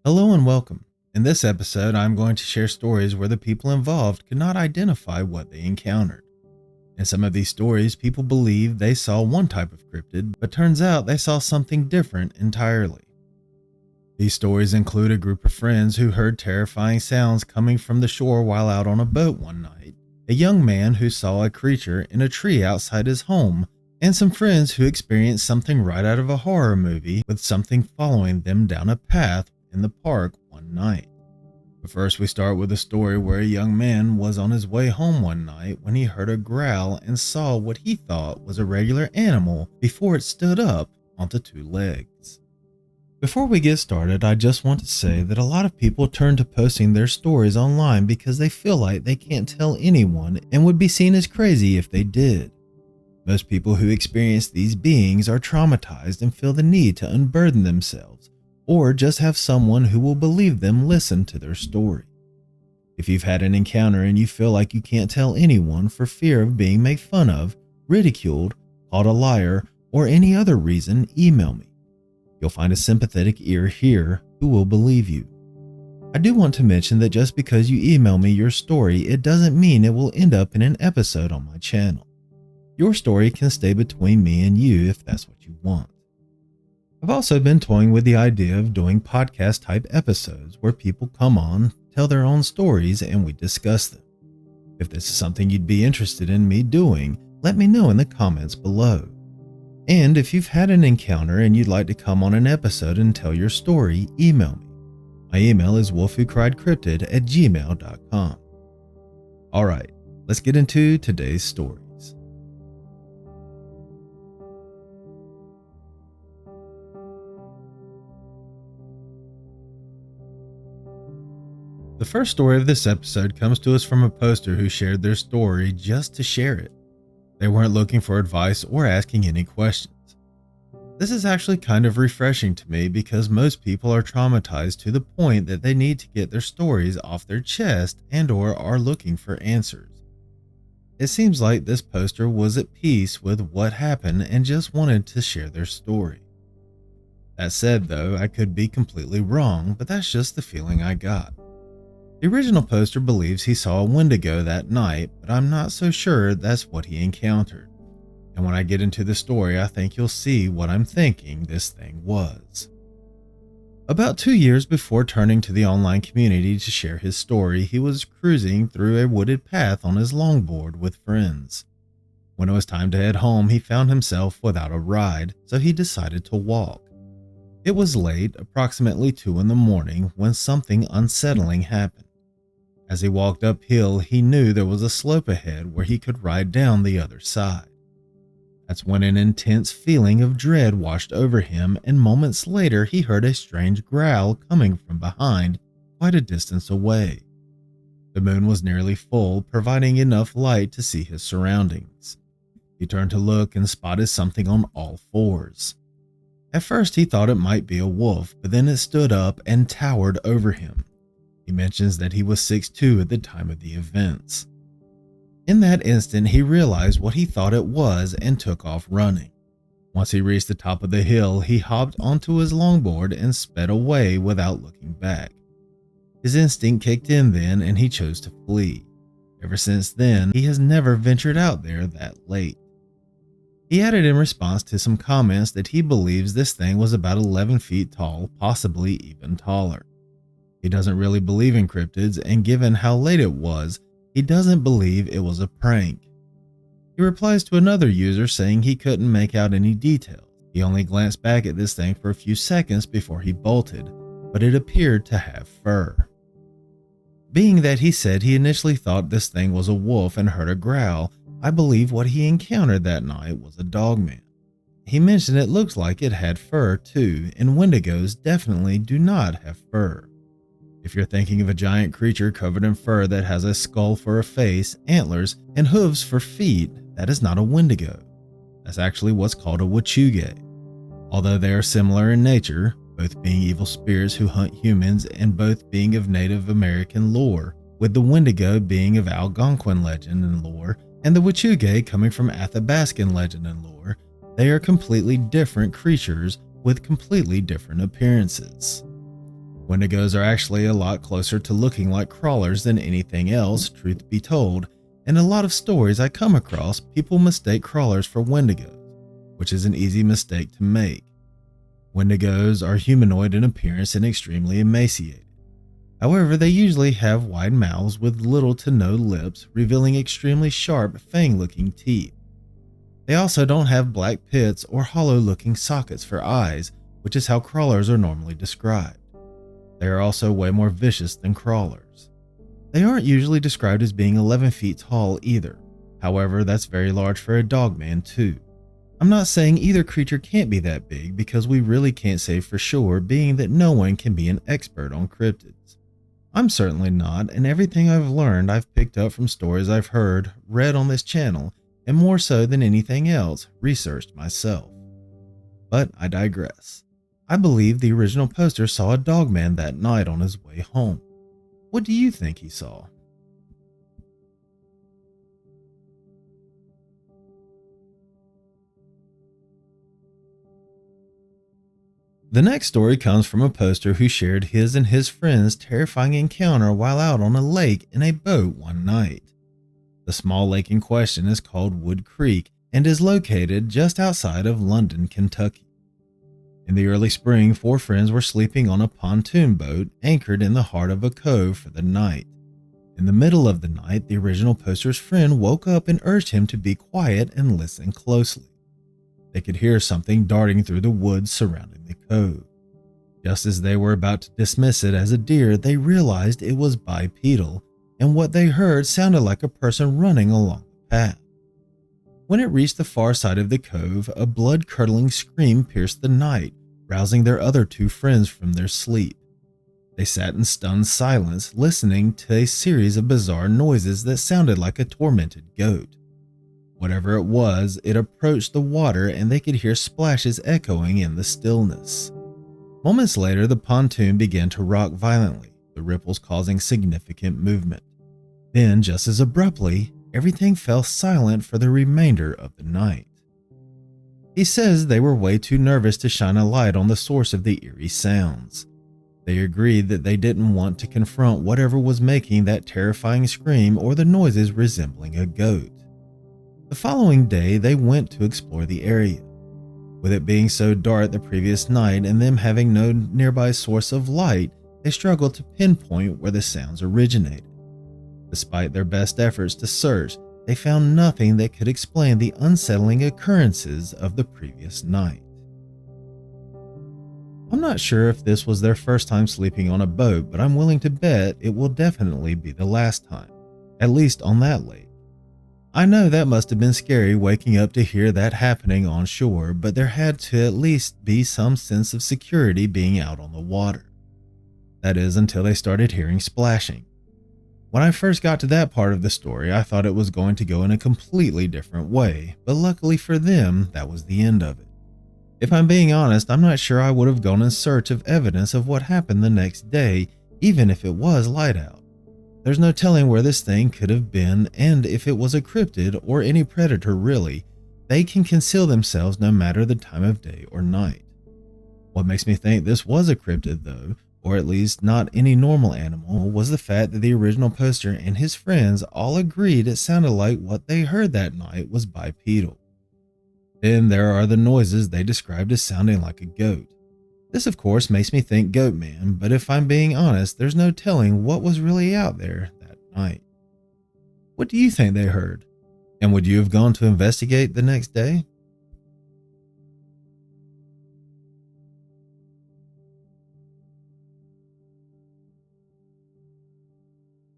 Hello and welcome. In this episode, I'm going to share stories where the people involved could not identify what they encountered. In some of these stories, people believe they saw one type of cryptid, but turns out they saw something different entirely. These stories include a group of friends who heard terrifying sounds coming from the shore while out on a boat one night, a young man who saw a creature in a tree outside his home, and some friends who experienced something right out of a horror movie with something following them down a path in the park one night. But first, we start with a story where a young man was on his way home one night when he heard a growl and saw what he thought was a regular animal before it stood up onto two legs. Before we get started, I just want to say that a lot of people turn to posting their stories online because they feel like they can't tell anyone and would be seen as crazy if they did. Most people who experience these beings are traumatized and feel the need to unburden themselves, or just have someone who will believe them listen to their story. If you've had an encounter and you feel like you can't tell anyone for fear of being made fun of, ridiculed, called a liar, or any other reason, email me. You'll find a sympathetic ear here who will believe you. I do want to mention that just because you email me your story, it doesn't mean it will end up in an episode on my channel. Your story can stay between me and you if that's what you want. I've also been toying with the idea of doing podcast type episodes where people come on, tell their own stories, and we discuss them. If this is something you'd be interested in me doing, let me know in the comments below. And if you've had an encounter and you'd like to come on an episode and tell your story, email me. My email is wolfwhocriedcryptid@gmail.com. Alright, let's get into today's stories. The first story of this episode comes to us from a poster who shared their story just to share it. They weren't looking for advice or asking any questions. This is actually kind of refreshing to me because most people are traumatized to the point that they need to get their stories off their chest and/or are looking for answers. It seems like this poster was at peace with what happened and just wanted to share their story. That said though, I could be completely wrong, but that's just the feeling I got. The original poster believes he saw a Wendigo that night, but I'm not so sure that's what he encountered. And when I get into the story, I think you'll see what I'm thinking this thing was. About 2 years before turning to the online community to share his story, he was cruising through a wooded path on his longboard with friends. When it was time to head home, he found himself without a ride, so he decided to walk. It was late, approximately 2 in the morning, when something unsettling happened. As he walked uphill, he knew there was a slope ahead where he could ride down the other side. That's when an intense feeling of dread washed over him, and moments later he heard a strange growl coming from behind, quite a distance away. The moon was nearly full, providing enough light to see his surroundings. He turned to look and spotted something on all fours. At first he thought it might be a wolf, but then it stood up and towered over him. He mentions that he was 6'2" at the time of the events. In that instant, he realized what he thought it was and took off running. Once he reached the top of the hill, he hopped onto his longboard and sped away without looking back. His instinct kicked in then and he chose to flee. Ever since then, he has never ventured out there that late. He added in response to some comments that he believes this thing was about 11 feet tall, possibly even taller. He doesn't really believe in cryptids, and given how late it was, he doesn't believe it was a prank. He replies to another user saying he couldn't make out any details. He only glanced back at this thing for a few seconds before he bolted, but it appeared to have fur. Being that he said he initially thought this thing was a wolf and heard a growl, I believe what he encountered that night was a dogman. He mentioned it looks like it had fur too, and Wendigos definitely do not have fur. If you're thinking of a giant creature covered in fur that has a skull for a face, antlers, and hooves for feet, that is not a Wendigo. That's actually what's called a Wachuge. Although they are similar in nature, both being evil spirits who hunt humans and both being of Native American lore, with the Wendigo being of Algonquin legend and lore, and the Wachuge coming from Athabascan legend and lore, they are completely different creatures with completely different appearances. Wendigos are actually a lot closer to looking like crawlers than anything else, truth be told, and a lot of stories I come across, people mistake crawlers for wendigos, which is an easy mistake to make. Wendigos are humanoid in appearance and extremely emaciated. However, they usually have wide mouths with little to no lips, revealing extremely sharp, fang-looking teeth. They also don't have black pits or hollow-looking sockets for eyes, which is how crawlers are normally described. They are also way more vicious than crawlers. They aren't usually described as being 11 feet tall either. However, that's very large for a dogman too. I'm not saying either creature can't be that big because we really can't say for sure, being that no one can be an expert on cryptids. I'm certainly not, and everything I've learned I've picked up from stories I've heard, read on this channel, and more so than anything else, researched myself. But I digress. I believe the original poster saw a dogman that night on his way home. What do you think he saw? The next story comes from a poster who shared his and his friends' terrifying encounter while out on a lake in a boat one night. The small lake in question is called Wood Creek and is located just outside of London, Kentucky. In the early spring, 4 friends were sleeping on a pontoon boat anchored in the heart of a cove for the night. In the middle of the night, the original poster's friend woke up and urged him to be quiet and listen closely. They could hear something darting through the woods surrounding the cove. Just as they were about to dismiss it as a deer, they realized it was bipedal, and what they heard sounded like a person running along the path. When it reached the far side of the cove, a blood-curdling scream pierced the night, rousing their other 2 friends from their sleep. They sat in stunned silence, listening to a series of bizarre noises that sounded like a tormented goat. Whatever it was, it approached the water and they could hear splashes echoing in the stillness. Moments later, the pontoon began to rock violently, the ripples causing significant movement. Then, just as abruptly, everything fell silent for the remainder of the night. He says they were way too nervous to shine a light on the source of the eerie sounds. They agreed that they didn't want to confront whatever was making that terrifying scream or the noises resembling a goat. The following day, they went to explore the area. With it being so dark the previous night and them having no nearby source of light, they struggled to pinpoint where the sounds originated. Despite their best efforts to search, they found nothing that could explain the unsettling occurrences of the previous night. I'm not sure if this was their first time sleeping on a boat, but I'm willing to bet it will definitely be the last time, at least on that lake. I know that must have been scary waking up to hear that happening on shore, but there had to at least be some sense of security being out on the water. That is, until they started hearing splashing. When I first got to that part of the story, I thought it was going to go in a completely different way, but luckily for them, that was the end of it. If I'm being honest, I'm not sure I would have gone in search of evidence of what happened the next day, even if it was light out. There's no telling where this thing could have been, and if it was a cryptid or any predator really, they can conceal themselves no matter the time of day or night. What makes me think this was a cryptid though, or at least not any normal animal, was the fact that the original poster and his friends all agreed it sounded like what they heard that night was bipedal. Then there are the noises they described as sounding like a goat. This of course makes me think Goatman, but if I'm being honest, there's no telling what was really out there that night. What do you think they heard? And would you have gone to investigate the next day?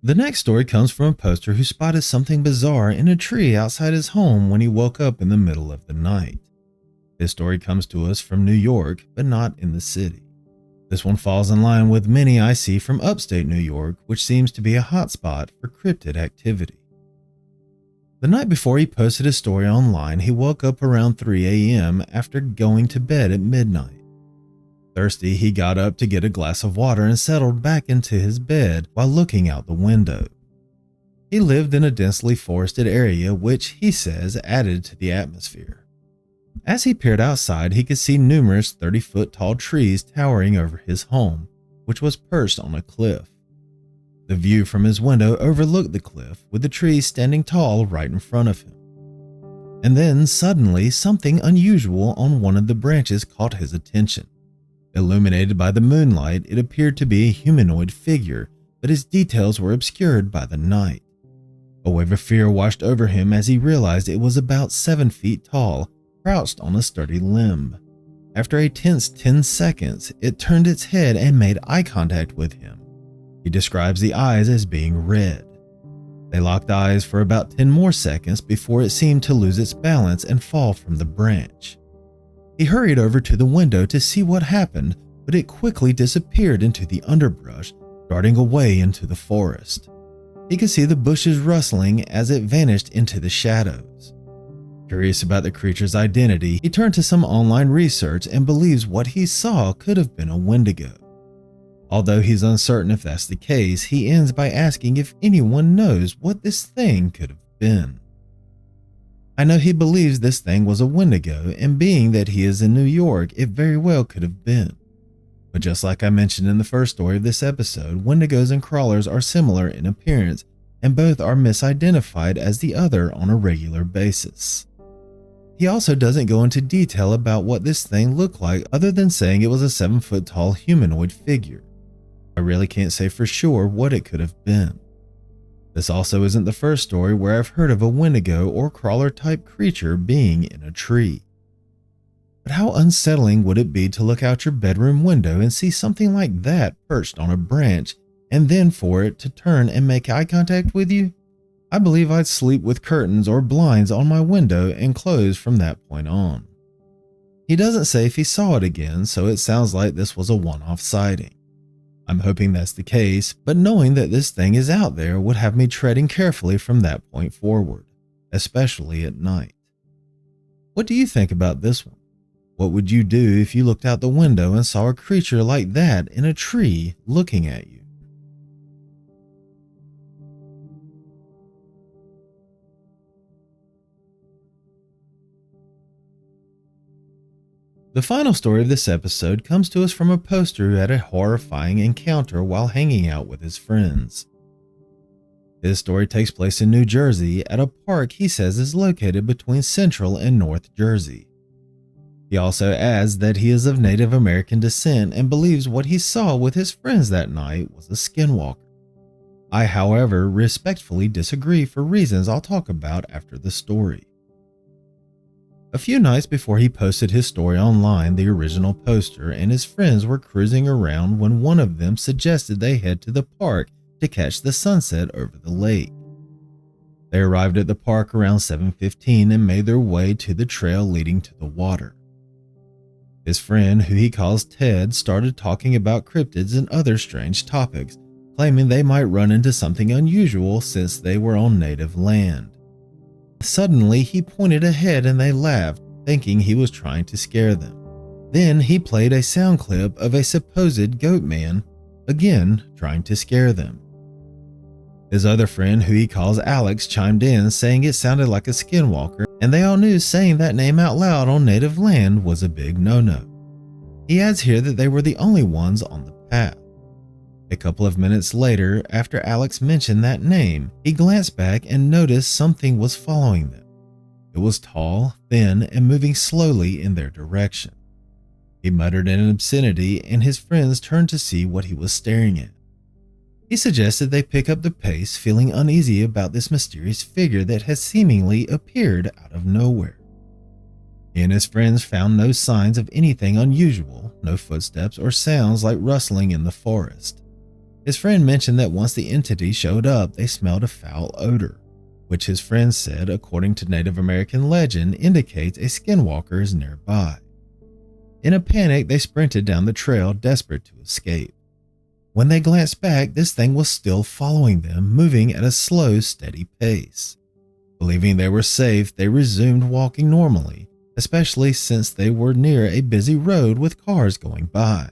The next story comes from a poster who spotted something bizarre in a tree outside his home when he woke up in the middle of the night. This story comes to us from New York, but not in the city. This one falls in line with many I see from upstate New York, which seems to be a hotspot for cryptid activity. The night before he posted his story online, he woke up around 3 a.m. after going to bed at midnight. Thirsty, he got up to get a glass of water and settled back into his bed while looking out the window. He lived in a densely forested area, which he says added to the atmosphere. As he peered outside, he could see numerous 30-foot tall trees towering over his home, which was perched on a cliff. The view from his window overlooked the cliff, with the trees standing tall right in front of him. And then, suddenly, something unusual on one of the branches caught his attention. Illuminated by the moonlight, it appeared to be a humanoid figure, but its details were obscured by the night. A wave of fear washed over him as he realized it was about 7 feet tall, crouched on a sturdy limb. After a tense 10 seconds, it turned its head and made eye contact with him. He describes the eyes as being red. They locked eyes for about 10 more seconds before it seemed to lose its balance and fall from the branch. He hurried over to the window to see what happened, but it quickly disappeared into the underbrush, darting away into the forest. He could see the bushes rustling as it vanished into the shadows. Curious about the creature's identity, he turned to some online research and believes what he saw could have been a Wendigo. Although he's uncertain if that's the case, he ends by asking if anyone knows what this thing could have been. I know he believes this thing was a Wendigo, and being that he is in New York, it very well could have been. But just like I mentioned in the first story of this episode, Wendigos and crawlers are similar in appearance, and both are misidentified as the other on a regular basis. He also doesn't go into detail about what this thing looked like other than saying it was a 7-foot tall humanoid figure. I really can't say for sure what it could have been. This also isn't the first story where I've heard of a Wendigo or crawler type creature being in a tree. But how unsettling would it be to look out your bedroom window and see something like that perched on a branch, and then for it to turn and make eye contact with you? I believe I'd sleep with curtains or blinds on my window and close from that point on. He doesn't say if he saw it again, so it sounds like this was a one-off sighting. I'm hoping that's the case, but knowing that this thing is out there would have me treading carefully from that point forward, especially at night. What do you think about this one? What would you do if you looked out the window and saw a creature like that in a tree looking at you? The final story of this episode comes to us from a poster who had a horrifying encounter while hanging out with his friends. His story takes place in New Jersey at a park he says is located between Central and North Jersey. He also adds that he is of Native American descent and believes what he saw with his friends that night was a skinwalker. I, however, respectfully disagree for reasons I'll talk about after the story. A few nights before he posted his story online, the original poster and his friends were cruising around when one of them suggested they head to the park to catch the sunset over the lake. They arrived at the park around 7:15 and made their way to the trail leading to the water. His friend, who he calls Ted, started talking about cryptids and other strange topics, claiming they might run into something unusual since they were on native land. Suddenly, he pointed ahead and they laughed, thinking he was trying to scare them. Then he played a sound clip of a supposed goat man, again trying to scare them. His other friend, who he calls Alex, chimed in saying it sounded like a skinwalker, and they all knew saying that name out loud on native land was a big no-no. He adds here that they were the only ones on the path. A couple of minutes later, after Alex mentioned that name, he glanced back and noticed something was following them. It was tall, thin, and moving slowly in their direction. He muttered an obscenity, and his friends turned to see what he was staring at. He suggested they pick up the pace, feeling uneasy about this mysterious figure that had seemingly appeared out of nowhere. He and his friends found no signs of anything unusual, no footsteps or sounds like rustling in the forest. His friend mentioned that once the entity showed up, they smelled a foul odor, which his friend said, according to Native American legend, indicates a skinwalker is nearby. In a panic, they sprinted down the trail, desperate to escape. When they glanced back, this thing was still following them, moving at a slow, steady pace. Believing they were safe, they resumed walking normally, especially since they were near a busy road with cars going by.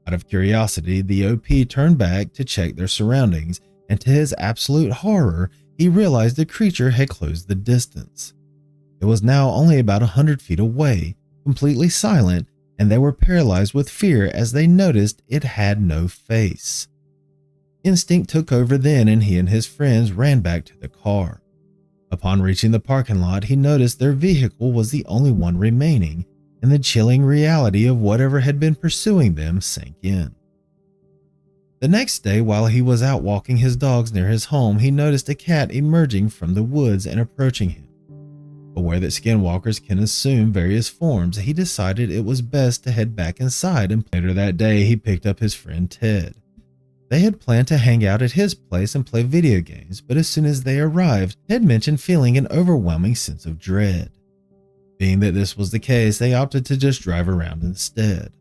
Out of curiosity, the OP turned back to check their surroundings, and to his absolute horror, he realized the creature had closed the distance. It was now only about 100 feet away, completely silent, and they were paralyzed with fear as they noticed it had no face. Instinct took over then, and he and his friends ran back to the car. Upon reaching the parking lot, he noticed their vehicle was the only one remaining, and the chilling reality of whatever had been pursuing them sank in. The next day, while he was out walking his dogs near his home, he noticed a cat emerging from the woods and approaching him. Aware that skinwalkers can assume various forms, he decided it was best to head back inside, and later that day he picked up his friend Ted. They had planned to hang out at his place and play video games, but as soon as they arrived, Ted mentioned feeling an overwhelming sense of dread. Being that this was the case, they opted to just drive around instead.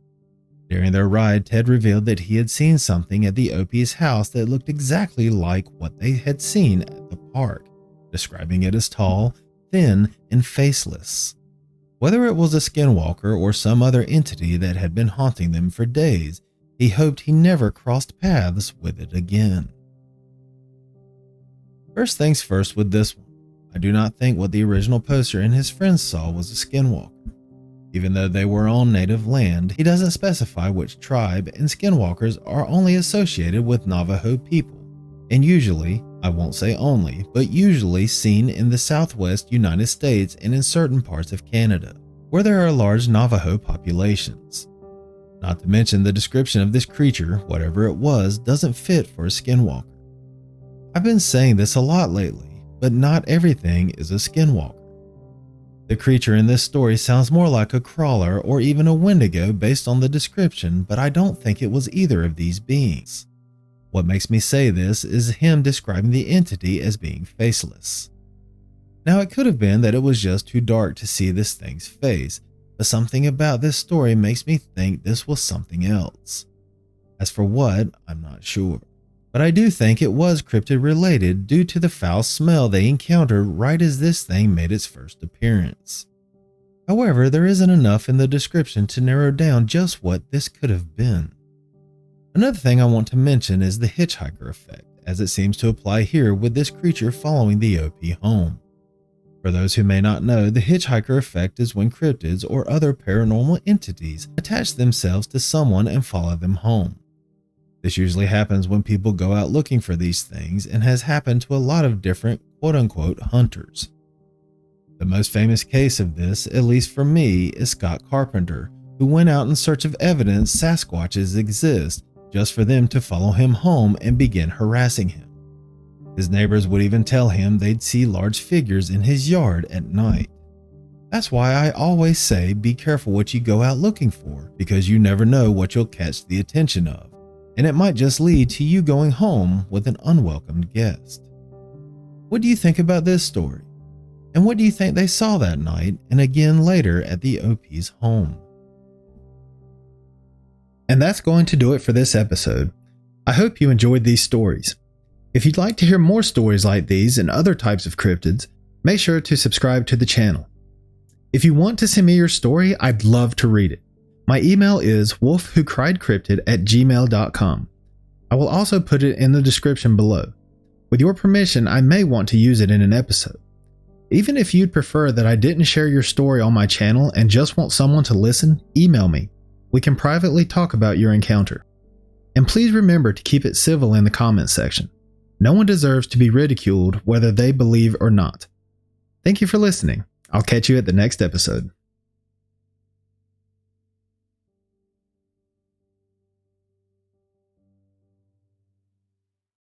During their ride, Ted revealed that he had seen something at the OP's house that looked exactly like what they had seen at the park, describing it as tall, thin, and faceless. Whether it was a skinwalker or some other entity that had been haunting them for days, he hoped he never crossed paths with it again. First things first with this one, I do not think what the original poster and his friends saw was a skinwalker. Even though they were on native land, he doesn't specify which tribe, and skinwalkers are only associated with Navajo people, and usually, I won't say only, but usually seen in the southwest United States and in certain parts of Canada, where there are large Navajo populations. Not to mention the description of this creature, whatever it was, doesn't fit for a skinwalker. I've been saying this a lot lately, but not everything is a skinwalker. The creature in this story sounds more like a crawler or even a wendigo based on the description, but I don't think it was either of these beings. What makes me say this is him describing the entity as being faceless. Now, it could have been that it was just too dark to see this thing's face, but something about this story makes me think this was something else. As for what, I'm not sure. But I do think it was cryptid related due to the foul smell they encountered right as this thing made its first appearance. However, there isn't enough in the description to narrow down just what this could have been. Another thing I want to mention is the hitchhiker effect, as it seems to apply here with this creature following the OP home. For those who may not know, the hitchhiker effect is when cryptids or other paranormal entities attach themselves to someone and follow them home. This usually happens when people go out looking for these things and has happened to a lot of different quote-unquote hunters. The most famous case of this, at least for me, is Scott Carpenter, who went out in search of evidence Sasquatches exist just for them to follow him home and begin harassing him. His neighbors would even tell him they'd see large figures in his yard at night. That's why I always say be careful what you go out looking for, because you never know what you'll catch the attention of, and it might just lead to you going home with an unwelcomed guest. What do you think about this story? And what do you think they saw that night and again later at the OP's home? And that's going to do it for this episode. I hope you enjoyed these stories. If you'd like to hear more stories like these and other types of cryptids, make sure to subscribe to the channel. If you want to send me your story, I'd love to read it. My email is wolfwhocriedcryptid@gmail.com. I will also put it in the description below. With your permission, I may want to use it in an episode. Even if you'd prefer that I didn't share your story on my channel and just want someone to listen, email me. We can privately talk about your encounter. And please remember to keep it civil in the comments section. No one deserves to be ridiculed whether they believe or not. Thank you for listening. I'll catch you at the next episode.